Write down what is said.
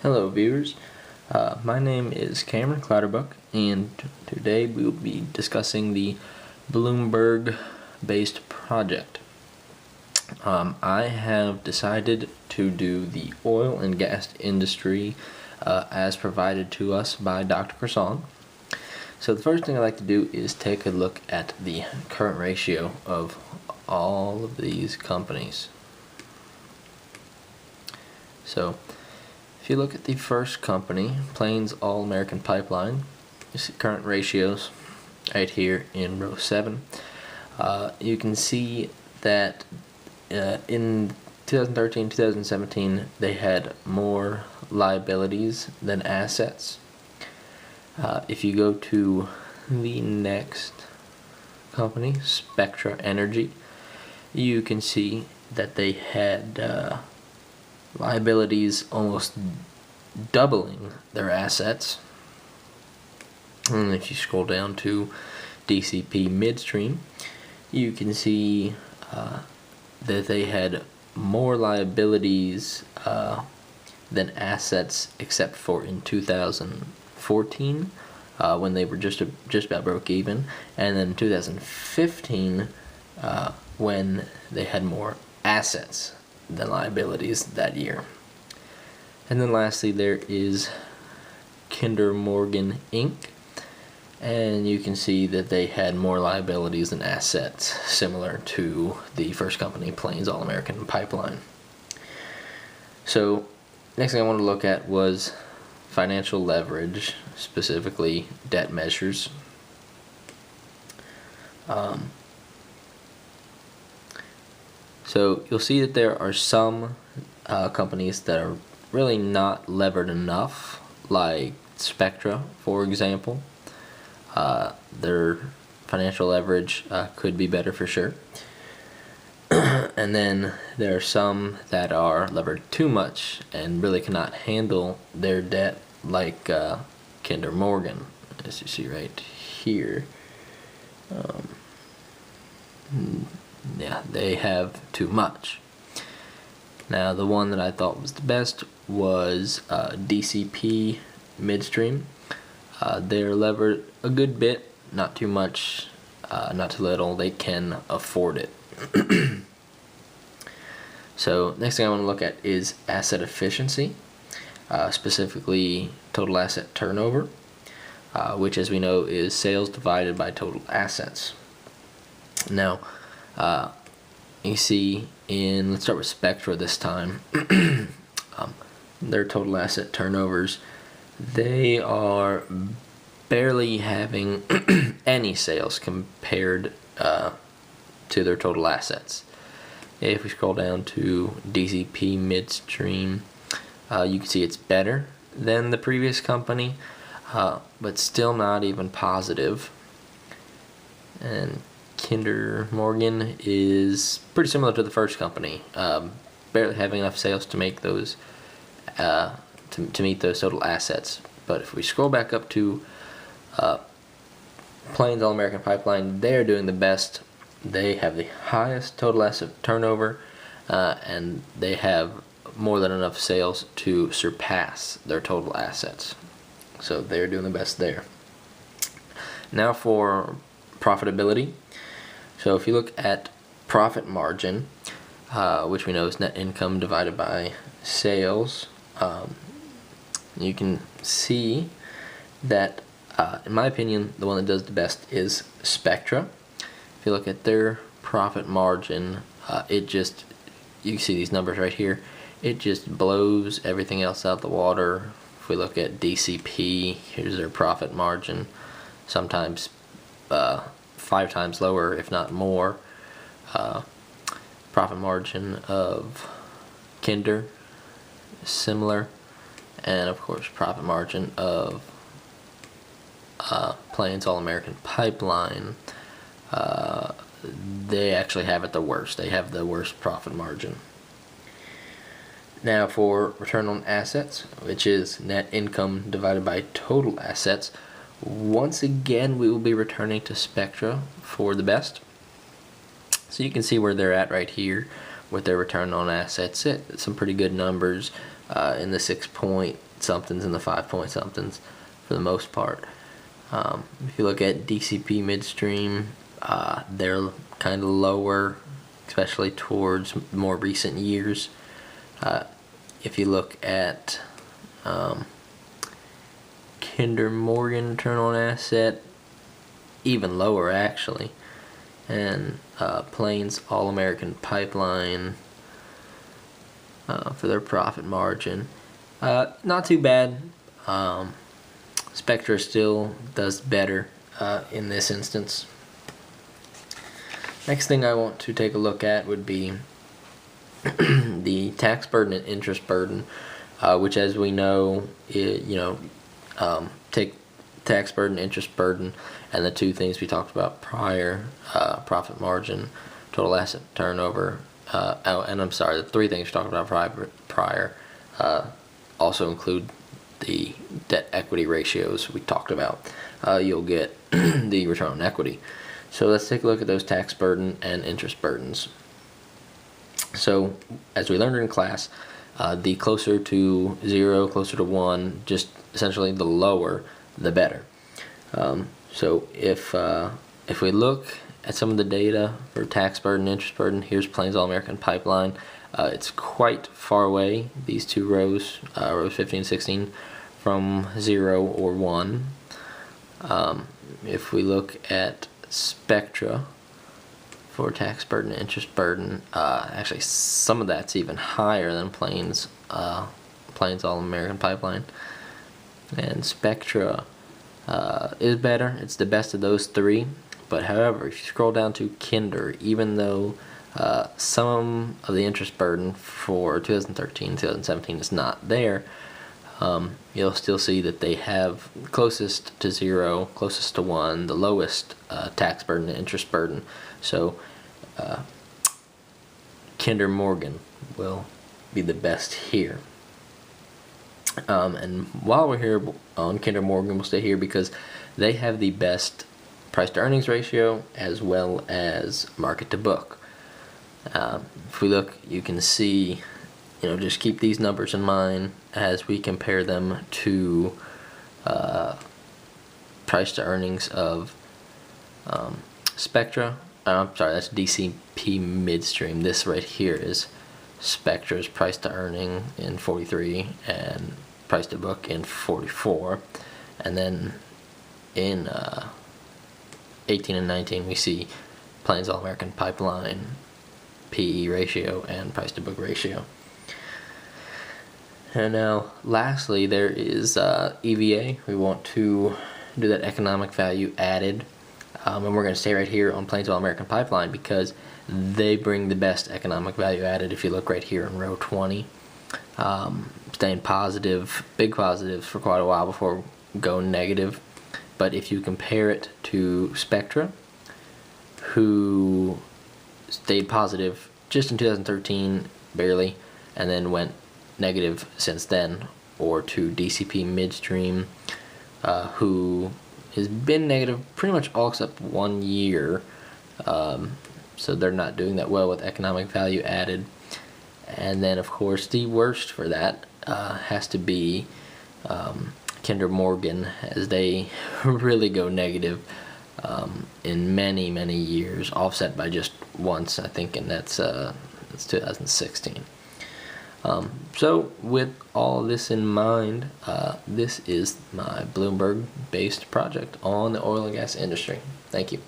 Hello viewers, my name is Cameron Clatterbuck, and today we will be discussing the Bloomberg based project. I have decided to do the oil and gas industry as provided to us by Dr. Croissant. So the first thing I'd like to do is take a look at the current ratio of all of these companies. So if you look at the first company, Plains All American Pipeline, you see current ratios right here in row 7. You can see that in 2013-2017 they had more liabilities than assets. If you go to the next company, Spectra Energy, you can see that they had liabilities almost doubling their assets. And if you scroll down to DCP Midstream, you can see that they had more liabilities than assets, except for in 2014 when they were just about broke even, and then 2015 when they had more assets than liabilities that year. And then lastly there is Kinder Morgan Inc., and you can see that they had more liabilities than assets, similar to the first company, Plains All American Pipeline. So next thing I want to look at was financial leverage, specifically debt measures. So you'll see that there are some companies that are really not levered enough, like Spectra, for example. Their financial leverage could be better for sure. And then there are some that are levered too much and really cannot handle their debt, like Kinder Morgan, as you see right here. Yeah, they have too much. Now the one that I thought was the best was DCP Midstream. They're levered a good bit, not too much, not too little. They can afford it. So next thing I want to look at is asset efficiency, specifically total asset turnover, which, as we know, is sales divided by total assets. Now you see let's start with Spectra this time. Their total asset turnovers, they are barely having any sales compared to their total assets. If we scroll down to DCP Midstream, you can see it's better than the previous company, but still not even positive. And Kinder Morgan is pretty similar to the first company, barely having enough sales to make those to meet those total assets. But if we scroll back up to Plains All American Pipeline, they're doing the best. They have the highest total asset turnover, and they have more than enough sales to surpass their total assets. So they're doing the best there. Now for profitability. So if you look at profit margin, which we know is net income divided by sales, you can see that, in my opinion, the one that does the best is Spectra. If you look at their profit margin, you can see these numbers right here. It just blows everything else out the water. If we look at DCP, here's their profit margin, sometimes 5 times lower, if not more. Profit margin of Kinder, similar, and of course profit margin of Plains All American Pipeline. They actually have it the worst. They have the worst profit margin. Now for return on assets, which is net income divided by total assets, once again we will be returning to Spectra for the best. So you can see where they're at right here with their return on assets. Some pretty good numbers in the 6.8 somethings and the 5 point somethings for the most part. If you look at DCP midstream, they're kind of lower, especially towards more recent years. If you look at Kinder Morgan return on asset, even lower actually. And Plains All American Pipeline for their profit margin, not too bad. Spectra still does better in this instance. Next thing I want to take a look at would be the tax burden and interest burden, which, as we know, take tax burden, interest burden, and the two things we talked about prior, profit margin, total asset turnover, the three things we talked about prior, also include the debt equity ratios we talked about. You'll get the return on equity. So let's take a look at those tax burden and interest burdens. So as we learned in class, the closer to 0, closer to 1, just essentially the lower, the better. So if we look at some of the data for tax burden, interest burden, here's Plains All American Pipeline. It's quite far away, these two rows, rows 15 and 16, from 0 or 1. If we look at Spectra for tax burden, interest burden, actually some of that's even higher than Plains All American Pipeline. And Spectra is better. It's the best of those three. But however, if you scroll down to Kinder, even though some of the interest burden for 2013, 2017 is not there, you'll still see that they have closest to 0, closest to 1, the lowest tax burden and interest burden. So Kinder Morgan will be the best here. And while we're here on Kinder Morgan, we'll stay here because they have the best price to earnings ratio as well as market to book. If we look, you can see, just keep these numbers in mind as we compare them to price to earnings of Spectra. I'm sorry, that's DCP midstream. This right here is Spectra's price to earning in 43 and price to book in 44. And then in 18 and 19 we see Plains All American Pipeline PE ratio and price to book ratio. And now lastly there is EVA. We want to do that economic value added, and we're going to stay right here on Plains All American Pipeline because they bring the best economic value added. If you look right here in row 20, staying positive, big positives for quite a while before going negative. But if you compare it to Spectra, who stayed positive just in 2013, barely, and then went negative since then, or to DCP midstream, who has been negative pretty much all except 1 year, so they're not doing that well with economic value added. And then of course the worst for that has to be Kinder Morgan, as they really go negative in many years, offset by just once, I think, and that's 2016. So with all this in mind, this is my Bloomberg based project on the oil and gas industry. Thank you.